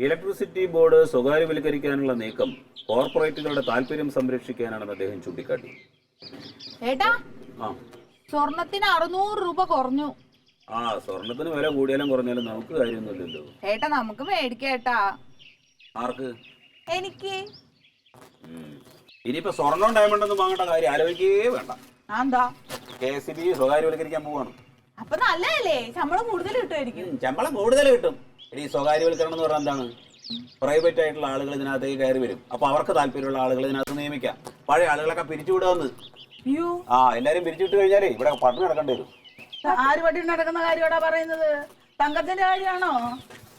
Electricity board സ്വകാര്യവൽക്കരിക്കാനുള്ള നീക്കം കോർപ്പറേറ്റുകളുടെ താല്പര്യം സംരക്ഷിക്കാനാണെന്ന് അദ്ദേഹം ചൂണ്ടിക്കാട്ടി. ഏട്ടാ, ആ സ്വർണത്തിന് 600 രൂപ കുറഞ്ഞു. ആ സ്വർണത്തിന് വില കൂടിയാലും കുറഞ്ഞാലും നമുക്ക് കാര്യമൊന്നുമില്ലല്ലോ. ഏട്ടാ, നമുക്ക് മേടിക്കേട്ടാ. ആർക്ക്? എനിക്ക്. ഇനിയിപ്പോ സ്വർണം ഡയമണ്ടൊന്നും വാങ്ങേണ്ട കാര്യം ആലോചിക്കേ വേണ്ട. എന്താ? KSEB സ്വകാര്യവൽക്കരിക്കാൻ പോവാണ്. അപ്പൊ നല്ലതല്ലേ? ശമ്പളം കൂടുതൽ കിട്ടുമായിരിക്കും. ശമ്പളം കൂടുതൽ കിട്ടും. ഈ സ്വകാര്യവൽക്കരണം എന്ന് പറഞ്ഞാൽ എന്താണ്? പ്രൈവറ്റ് ആയിട്ടുള്ള ആളുകൾ ഇതിനകത്തേക്ക് കയറി വരും. അപ്പൊ അവർക്ക് താല്പര്യമുള്ള ആളുകൾ ഇതിനകത്ത് നിയമിക്കാം. പഴയ ആളുകളൊക്കെ പിരിച്ചുവിടുമെന്ന്. എല്ലാരും പിരിച്ചുവിട്ട് കഴിഞ്ഞാലേ ഇവിടെ പട്ടിണി നടക്കേണ്ടി വരും. ആര് പട്ടിണി നടക്കുന്ന കാര്യമാടാ പറയുന്നത്? തങ്കത്തിന്റെ കാര്യമാണോ?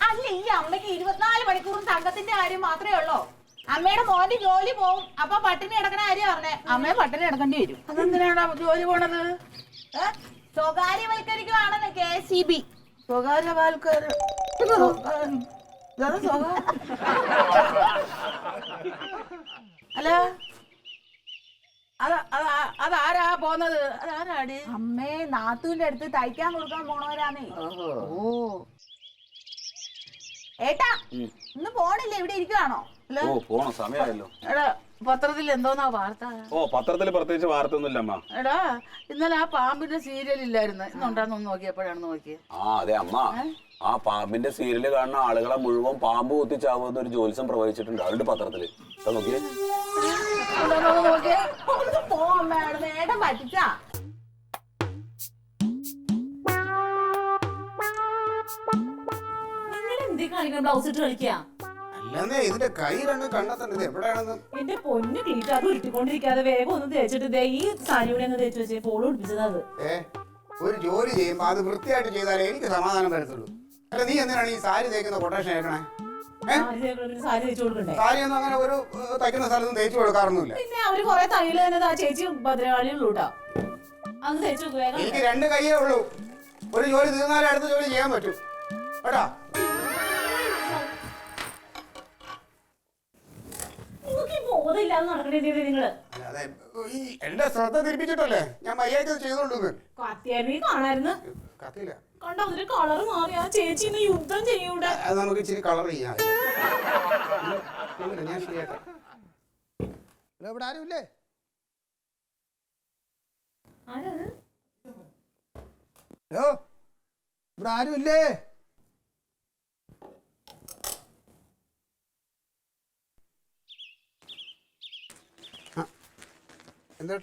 അല്ല, ഈ അമ്മയ്ക്ക് 24 മണിക്കൂറും തങ്കത്തിന്റെ കാര്യം മാത്രമേ ഉള്ളൂ. അമ്മയുടെ മോന്റെ ജോലി പോവും. അപ്പൊ പട്ടിണി കിടക്കണ കാര്യം പറഞ്ഞേ. അമ്മയെ പട്ടിണി കിടക്കേണ്ടി വരും. അതെന്തിനാടാ ജോലി പോണത്? സ്വകാര്യവൽക്കരിക്കുകയാണെന്ന് KSEB. സ്വകാര്യവൽക്കരണം. അല്ല, അതാരാ പോന്നത്? അതാരാടി? അമ്മേ, നാത്തൂന്റെ അടുത്ത് തയ്ക്കാൻ കൊടുക്കാൻ പോണവരാന്നേ. ഓ ഏട്ടാ, ഇന്ന് പോണില്ലേ? ഇവിടെ ഇരിക്കുവാണോ? പോണം, സമയമായല്ലോ. എടാ, പത്രത്തിൽ എന്തോന്നാ വാർത്ത? പത്രത്തിൽ പ്രത്യേകിച്ച് വാർത്ത ഒന്നുമില്ല അമ്മ. എടാ, ഇന്നലെ ആ പാമ്പിന്റെ സീരിയൽ ഇല്ലായിരുന്നു? ഇന്നുണ്ടാന്ന് നോക്കിയപ്പോഴാണ് നോക്കിയത്. അതെ അമ്മ, ആ പാമ്പിന്റെ സീരിയല് കാണുന്ന ആളുകളെ മുഴുവൻ പാമ്പ് കുത്തിച്ചാവുന്ന ഒരു ജ്യോത്സ്യം പ്രവചിച്ചിട്ടുണ്ട്. അവരുടെ പത്രത്തില് നോക്കിയേ. ഏട്ടൻ പറ്റിച്ചാ? ബ്ലൗസ് ഇട്ട് കളിക്കാ? അല്ലെന്നേ, ഇതിന്റെ കൈ രണ്ടും കണ്ടെത്തണ്ടത് എവിടെയാണെന്ന്. എന്റെ പൊന്നു ക്ലീറ്റ്, അത് ഉരുട്ടിക്കൊണ്ടിരിക്കാതെ വേഗം ഒന്ന് തേച്ചിട്ട് ഈ സാരിയുടെ ഒന്ന് തേച്ച് വെച്ചേ. ഫോളോ പിടിപ്പിച്ചത്. ഒരു ജോലി ചെയ്യുമ്പോ അത് വൃത്തിയായിട്ട് ചെയ്താലേ എനിക്ക് സമാധാനം വരത്തുള്ളൂ. അല്ല, നീ എന്തിനാണ് ഈ സാരി തേക്കുന്ന കൊട്ടേഷൻ കേൾക്കണേ? സാരി തേച്ചു കൊടുക്കണ്ടേ? സാരി ഒന്നും അങ്ങനെ ഒരു തയ്ക്കുന്ന സ്ഥലത്തും തേച്ചു കൊടുക്കാറൊന്നുമില്ല. പിന്നെ അവര് കൊറേ തയ്യല് തന്നെ ചേച്ചി ഭദ്രകാളിയുള്ളൂട്ടാ. അത് തേച്ചു വേഗം. എനിക്ക് 2 കൈയേ ഉള്ളൂ. ഒരു ജോലി തീർന്നാലേ അടുത്ത ജോലി ചെയ്യാൻ പറ്റൂ കേട്ടാ. ബോധമില്ലാതെ നടക്കണേ നിങ്ങള്. അതെ, ഈ എന്റെ ശ്രദ്ധ തിരിപ്പിച്ചിട്ടല്ലേ ഞാൻ മര്യാദ ചെയ്തോളൂ. കത്തിയായിരുന്നു കാണായിരുന്നു. കത്തില്ല കണ്ടോ, അതിന്റെ കളർ മാറി. ആ ചേച്ചി ഇന്ന് യുദ്ധം ചെയ്യൂടെ. അത് നമുക്ക് ഇച്ചിരി കളർ ചെയ്യാം. ഞാൻ ശരിയാക്കാം. ഇവിടെ ആരുമില്ലേ? ഹലോ, ഇവിടെ ആരുമില്ലേ? എന്താ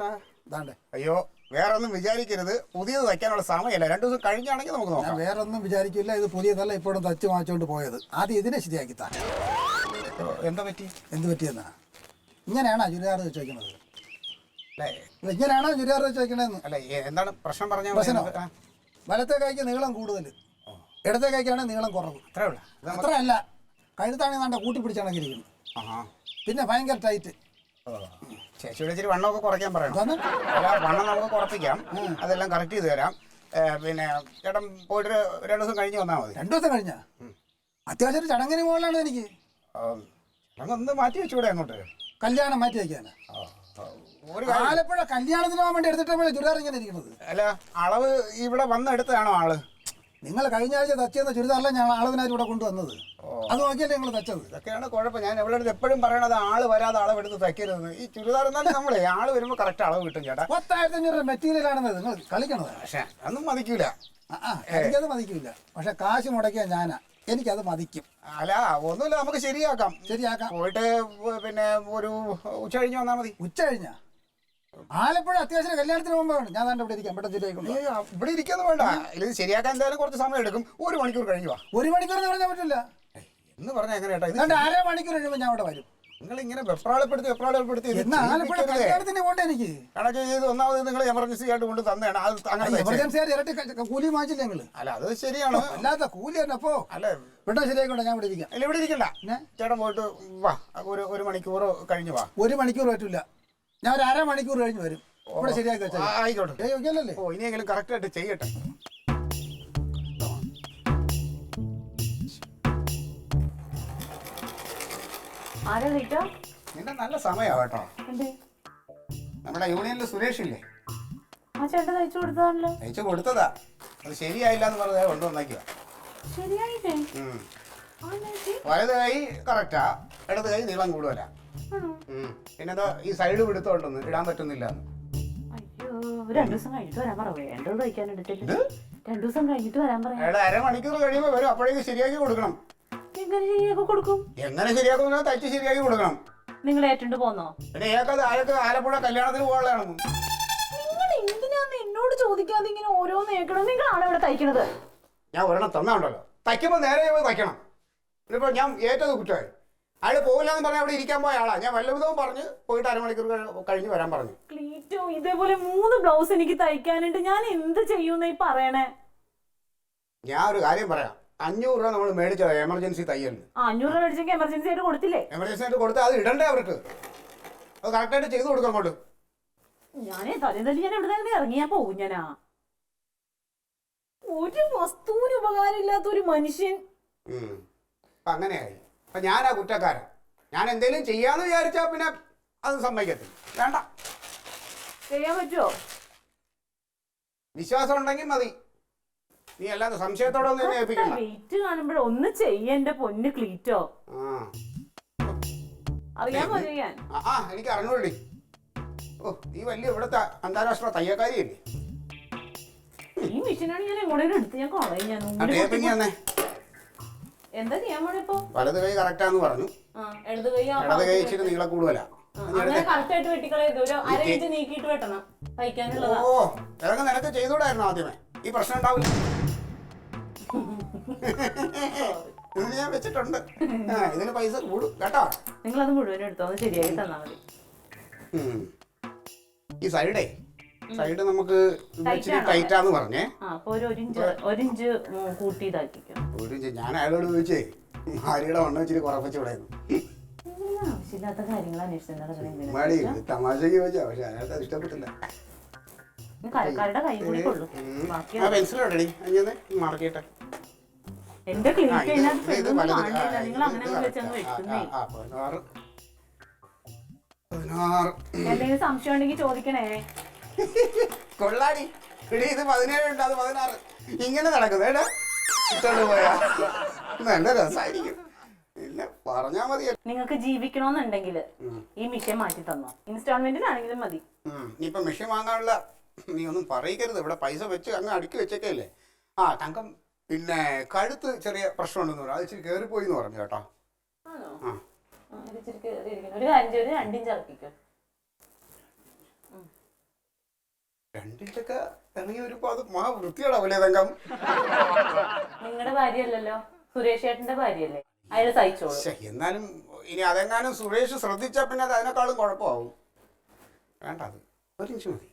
ഇതാണ്ടേ? അയ്യോ, വേറെ ഒന്നും വിചാരിക്കരുത്. പുതിയത് തയ്ക്കാനുള്ള സമയമല്ല. 2 ദിവസം കഴിഞ്ഞാണെങ്കിൽ നമുക്ക് നോക്കാം. വേറെ ഒന്നും വിചാരിക്കില്ല. ഇത് പുതിയതല്ല, ഇപ്പോഴും തച്ച് വാങ്ങിച്ചോണ്ട് പോയത്. ആദ്യം ഇതിനെ ശരിയാക്കി താ. എന്താ പറ്റി? എന്ത് പറ്റിയെന്നാ? ഇങ്ങനെയാണോ ചുരിദാർ വെച്ച് വയ്ക്കുന്നത്? ഇങ്ങനെയാണോ ചുരിദാർ വെച്ച് വയ്ക്കണേന്ന്? അല്ല, എന്താണ് പ്രശ്നം? പറഞ്ഞ വലത്തെ കൈക്ക് നീളം കൂടുതൽ, ഇടത്തെ കൈക്കാണെങ്കിൽ നീളം കുറവ്. അത്രയല്ല, കഴുത്താണെങ്കിൽ നല്ല കൂട്ടി പിടിച്ചാണെങ്കിൽ ഇരിക്കുന്നു. പിന്നെ ഭയങ്കര ടൈറ്റ്. ചേച്ചിയുടെ ഇച്ചിരി വണ്ണമൊക്കെ കുറയ്ക്കാൻ പറയണം. അല്ല, വണ്ണം നമുക്ക് കുറപ്പിക്കാം. അതെല്ലാം കറക്റ്റ് ചെയ്ത് തരാം. പിന്നെ ചേട്ടൻ പോയിട്ട് 2 ദിവസം കഴിഞ്ഞ് വന്നാൽ മതി. 2 ദിവസം കഴിഞ്ഞാ? അത്യാവശ്യം ഒരു ചടങ്ങിന് മുകളിലാണ് എനിക്ക്. ഒന്ന് മാറ്റി വെച്ചുകൂടെ അങ്ങോട്ട്? കല്യാണം മാറ്റി വയ്ക്കാനാ? ആലപ്പുഴ കല്യാണത്തിന് പോകാൻ വേണ്ടി എടുത്തിട്ടേ ചുരിദാർ ഇങ്ങനെ ഇരിക്കുന്നത്. അല്ല, അളവ് ഇവിടെ വന്നെടുത്തതാണോ ആള്? നിങ്ങൾ കഴിഞ്ഞ ആഴ്ച തച്ചെന്ന ചുരിദാറല്ല ഞാൻ അളവിനായിട്ട് ഇവിടെ കൊണ്ടുവന്നത്. അത് നോക്കിയല്ലേ നിങ്ങൾ തച്ചത്? ഇതൊക്കെയാണ് കുഴപ്പം. ഞാൻ എവിടെ എപ്പോഴും പറയണത് ആള് വരാതെ അളവെടുത്ത് തയ്ക്കരുതെന്ന്. ഈ ചുരിദാർ എന്നാലും നമ്മളെ ആള് വരുമ്പോൾ കറക്റ്റ് അളവ് കിട്ടും ചേട്ടാ. 10,500 മെറ്റീരിയൽ ആണെന്ന് നിങ്ങൾ കളിക്കണത്. പക്ഷെ അതൊന്നും മതിക്കൂല. എനിക്കത് മതിക്കൂല. പക്ഷെ കാശ് മുടക്കിയ ഞാനാ, എനിക്കത് മതിക്കും. അല്ല, ഒന്നുമില്ല, നമുക്ക് ശരിയാക്കാം. പോയിട്ട് പിന്നെ ഒരു ഉച്ച കഴിഞ്ഞ് വന്നാൽ മതി. ഉച്ച കഴിഞ്ഞാ? ആലപ്പുഴ അത്യാവശ്യം കല്യാണത്തിന് പോകുമ്പോഴാണ് ഞാൻ തന്നെ ഇവിടെ ഇരിക്കാം. ഇവിടെ ഇരിക്കുന്നു വേണ്ട. ഇത് ശരിയാക്കാൻ എന്തായാലും കുറച്ച് സമയം എടുക്കും. 1 മണിക്കൂർ കഴിഞ്ഞു വാ. 1 മണിക്കൂർ എന്ന് പറഞ്ഞാൽ പറ്റില്ല. എന്ന് പറഞ്ഞാൽ എങ്ങനെ ചേട്ടാ? ഇത് 1/2 മണിക്കൂർ കഴിയുമ്പോൾ ഞാൻ അവിടെ വരും. നിങ്ങൾ ഇങ്ങനെ വെപ്രാളപ്പെടുത്തി ആലപ്പുഴ കല്യാണത്തിന് പോകണ്ടേ എനിക്ക്? കണക്ക് ചെയ്ത് ഒന്നാമത് നിങ്ങൾ എമർജൻസി ആയിട്ട് കൊണ്ട് തന്നെയാണ്. എമർജൻസി ആയിട്ട് ഇരട്ടി കൂലി വാങ്ങിച്ചില്ല നിങ്ങൾ? അല്ല, അത് ശരിയാണ്. അല്ലാത്ത കൂലി തന്നെ. അപ്പോ അല്ല, ഇവിടെ ശരിയായിക്കോട്ടെ, ഞാൻ ഇവിടെ ഇരിക്കാം. അല്ല, ഇവിടെ ഇരിക്കണ്ട. ചേട്ടൻ പോയിട്ട് വാ. 1 മണിക്കൂർ കഴിഞ്ഞു വാ. 1 മണിക്കൂർ പറ്റില്ല, ഞാൻ ഒരു 1/2 മണിക്കൂർ കഴിഞ്ഞ് വരും. ഇവിടെ ശരിയാക്കി വെച്ചാൽ ആയിക്കോട്ടെ. ഓ, ഇനിയെങ്കിലും കറക്റ്റ് ആയിട്ട് ചെയ്യട്ടെ. നിന്റെ നല്ല സമയാ കേട്ടോ. നമ്മുടെ യൂണിയനിൽ സുരേഷ് ഇല്ലേ? തയ്ച്ചു കൊടുത്തതാ. അത് ശരിയായില്ല എന്ന് പറഞ്ഞാൽ കൊണ്ടുവന്നേക്കുക. വലത് കൈ കറക്റ്റാ, ഇടത് കൈ നീളം കൂടുതല. പിന്നെന്താ ഈ സൈഡ് പിടുത്തോണ്ടെന്ന് ഇടാൻ പറ്റുന്നില്ല. അയ്യോ 2 ദിവസം കഴിഞ്ഞിട്ട് വരാൻ പറ. വേണ്ടത് തയ്ക്കാൻ എടുത്തിട്ട് 2 ദിവസം കഴിഞ്ഞിട്ട് വരാൻ പറയാം. അയാൾ അരമണിക്കൂർ കഴിയുമ്പോൾ വരും, അപ്പോഴേക്ക് ശരിയാക്കി കൊടുക്കണം. എങ്ങനെ ശരിയാക്കി കൊടുക്കും? എങ്ങനെ ശരിയാക്കുന്ന തയ്ച്ച് ശരിയാക്കി കൊടുക്കണം. നിങ്ങൾ ഏറ്റു പോന്നോ? പിന്നെ അയാൾക്ക് ആലപ്പുഴ കല്യാണത്തിന് പോകാനുള്ളതാണ്. നിങ്ങൾ എന്തിനാന്ന് എന്നോട് ചോദിക്കാതെ ഇങ്ങനെ ഓരോന്ന് കേൾക്കണം? നിങ്ങളാണ് ഇവിടെ തയ്ക്കണത്. ഞാൻ ഒരെണ്ണം തന്നുണ്ടല്ലോ, തയ്ക്കുമ്പോൾ നേരെ പോയി തയ്ക്കണം. ഇനിയിപ്പോൾ ഞാൻ ഏറ്റത് കുറ്റമായി. അയാൾ പോകില്ലാന്ന് പറഞ്ഞാൽ അവിടെ ഇരിക്കാൻ പോയ ആളാ. ഞാൻ വല്ലവിധവും പറഞ്ഞ് പോയിട്ട് അരമണിക്കൂർ കഴിഞ്ഞ് വരാൻ പറഞ്ഞു. ക്ലീറ്റോ, ഇതേപോലെ 3 ബ്ലൗസ് എനിക്ക് തയ്ക്കാനുണ്ട്. ഞാൻ എന്ത് ചെയ്യൂന്ന് ഈ പറയണേ? ഞാൻ ഒരു കാര്യം പറയാം, 500 രൂപ നമ്മൾ മേടിച്ചത് എമർജൻസി തയ്യലിന്. 500 രൂപ മേടിച്ചെങ്കിൽ എമർജൻസി ആയിട്ട് കൊടുത്തില്ലേ? എമർജൻസി ആയിട്ട് കൊടുത്താൽ അത് ഇടണ്ടേ അവർക്ക്? അത് കറക്റ്റായിട്ട് ചെയ്ത് കൊടുക്കാം അങ്ങോട്ട്. ഞാനേ തലി ഞാൻ ഇവിടെ നിന്ന് ഇറങ്ങിയാ പോകും. ഞാനാ ഒരു വസ്തുവിന് ഉപകാരമില്ലാത്ത ഒരു മനുഷ്യൻ. അപ്പം അങ്ങനെയായി. അപ്പം ഞാനാ കുറ്റക്കാരൻ. ഞാൻ എന്തെങ്കിലും ചെയ്യാന്ന് വിചാരിച്ചാൽ പിന്നെ അത് സമ്മതിക്കത്തില്ല. വേണ്ട, ചെയ്യാൻ പറ്റുമോ? വിശ്വാസം ഉണ്ടെങ്കിൽ മതി. നീ അല്ലാതെ സംശയത്തോടെ ഒന്നും എന്നെ ഏൽപ്പിക്കണ്ട. വെയിറ്റ് കാണുമ്പോഴേ ഒന്ന് ചെയ്യന്റെ പൊന്ന് ക്ലീറ്റോ. അറിയാമോ ചെയ്യാൻ? എനിക്ക് അറിഞ്ഞൂടി. ഓ, നീ വലിയ ഇവിടുത്തെ അന്താരാഷ്ട്ര തയ്യക്കാരിയല്ലേ? ഈ മെഷീനാണ് ഞാൻ എങ്ങോട്ടേലും എടുത്ത് ഞാൻ കളയും. ഞാൻ എന്താ ചെയ്യാൻ പോണിപ്പോ? വലത് കൈ കറക്റ്റാന്ന് പറഞ്ഞു, ഇടത് കൈ ഇച്ചിരി നീളം കൂടുതലാ. കറക്റ്റ് ആയിട്ട് വെട്ടിക്കളയത്. ഒരു 1/2 ഇഞ്ച് നീക്കിയിട്ട് വെട്ടണം തയ്ക്കാനുള്ളതാ. ഓ, ഇറങ്ങി നിനക്ക് ചെയ്തൂടായിരുന്നു ആദ്യമേ, ഈ പ്രശ്നം ഉണ്ടാവില്ല. ഇത് ഞാൻ വെച്ചിട്ടുണ്ട്. ഇതിന് പൈസ കൂടും കേട്ടോ. നിങ്ങളത് മുഴുവൻ എടുത്തോ, ശരിയായി തന്നാ മതി. ഈ സൈഡ് നമുക്ക് ടൈറ്റാന്ന് പറഞ്ഞേ. ഒരു ഇഞ്ച് കൂട്ടി ഇതാക്കിക്കോ. 1 ഇഞ്ച്. ഞാൻ അയാളോട് ചോദിച്ചേ, ഭാര്യയുടെ വണ്ണം ഇച്ചിരി കുറപ്പിച്ച് വിടായിരുന്നു. ആവശ്യമില്ലാത്ത കാര്യങ്ങൾ അന്വേഷിച്ചു മടി തമാശക്ക് ചോദിച്ചാ, പക്ഷെ അയാൾക്ക് അത് ഇഷ്ടപ്പെട്ടില്ല. കരക്കാരുടെ കൈ കൂടി കൊള്ളു. പെൻസിലോട്ടടി അങ്ങനെ മാർക്കിട്ടെ. എന്റെ ക്ലീറ്റ് നിങ്ങൾ അങ്ങനെ വെച്ചങ്ങ് വെക്കുന്നേ. 16. എന്തെങ്കിലും സംശയം ഉണ്ടെങ്കിൽ ചോദിക്കണേ. കൊള്ളാടി. ഇടി ഇത് 17 ഉണ്ട്, അത് 16. ഇങ്ങനെ നടക്കുന്നത് ഏട്ടാ, ഇട്ടോണ്ട് പോയാ നല്ല രസമായിരിക്കും. പിന്നെ പറഞ്ഞാ മതി. നിങ്ങൾക്ക് ജീവിക്കണമെന്നുണ്ടെങ്കിൽ ഈ മിഷൻ മാറ്റി തന്നോ. ഇൻസ്റ്റാൾമെന്റിനാണെങ്കിലും മതി. ഇനിയിപ്പൊ മിഷൻ വാങ്ങാനുള്ള നീ ഒന്നും പറയിക്കരുത്. ഇവിടെ പൈസ വെച്ച് അങ്ങ് അടുക്കി വെച്ചേക്കല്ലേ. തങ്കം പിന്നെ കഴുത്ത് ചെറിയ പ്രശ്നമുണ്ടെന്ന് പറഞ്ഞു, അത് ഇച്ചിരി കയറിപ്പോയി എന്ന് പറഞ്ഞു കേട്ടോ. ഒരു 2 ഇഞ്ച് ഇറക്കിക്കോ. 2 ഇഞ്ചൊക്കെ ഇറങ്ങി വരുമ്പോ അത് വൃത്തിയോടാവൂലേ തങ്കം? നിങ്ങളുടെ ഭാര്യയല്ലല്ലോ, സുരേഷ് ഏട്ടന്റെ ഭാര്യയല്ലേ, അയാൾ തയ്ച്ചോളൂ. എന്നാലും ഇനി അതെങ്ങാനും സുരേഷ് ശ്രദ്ധിച്ചാ പിന്നെ അത് അതിനേക്കാളും കുഴപ്പമാവും. വേണ്ട, അത് 1 ഇഞ്ച് മതി.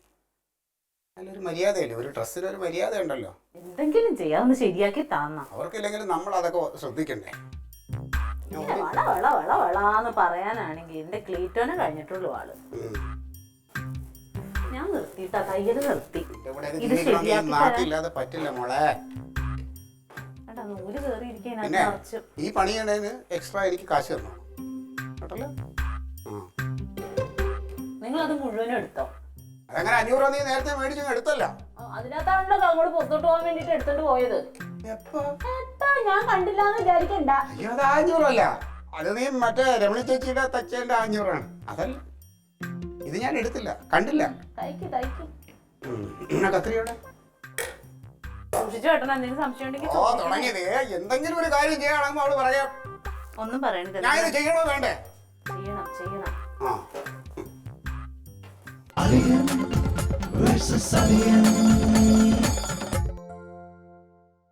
നല്ലൊരു മര്യാദയല്ലേ, ഒരു ഡ്രസ്സിന് ഒരു മര്യാദ ഉണ്ടല്ലോ. എന്തെങ്കിലും ചെയ്യാവുന്ന ശരിയാക്കി താന്ന. അവർക്കില്ലെങ്കിലും നമ്മൾ അതൊക്കെ ശ്രദ്ധിക്കണ്ടേ. വളന്ന് പറയാനാണെങ്കിൽ എന്റെ ക്ലീറ്റോനെ കഴിഞ്ഞിട്ടുള്ളൂ ആള്. ഞാൻ നിർത്തിട്ടാ, തയ്യല് നിർത്തി. നാട്ടില്ലാതെ പറ്റില്ല മോളെ. നൂല് കേറിയിരിക്കാൻ ഈ പണി ചെയ്യണതിന് എക്സ്ട്രാ എനിക്ക് കാശ് തരണം കേട്ടല്ലോ. നിങ്ങൾ അത് മുഴുവനും എടുത്തോ. അതങ്ങനെ 500 രൂപ നീ നേരത്തെ മേടിച്ചു എടുത്തല്ല. അതിനകത്താണല്ലോ അങ്ങോട്ട് പുറത്തോട്ട് പോകാൻ വേണ്ടിട്ട് എടുത്തോണ്ട് പോയത്. ഞാൻ കണ്ടില്ലാന്ന് വിചാരിക്കണ്ട. അയ്യോ, അത് 500 അല്ല, അത് നീ മറ്റേ രമണി ചേച്ചിയുടെ തച്ചേന്റെ 500 ആണ്. അതല്ല, ഇത് ഞാൻ എടുത്തില്ല, കണ്ടില്ല. കത്രിയോടെ സൂക്ഷിച്ചു കേട്ടോ. എന്തെങ്കിലും സംശയം ഉണ്ടെങ്കിൽ തുടങ്ങിയതേ എന്തെങ്കിലും ഒരു കാര്യം ചെയ്യണമെന്ന് അവള് പറയാം. ഒന്നും പറയണില്ല. ഞാൻ ഇത് ചെയ്യണോ വേണ്ടേ? ചെയ്യണം. Alien versus Alien.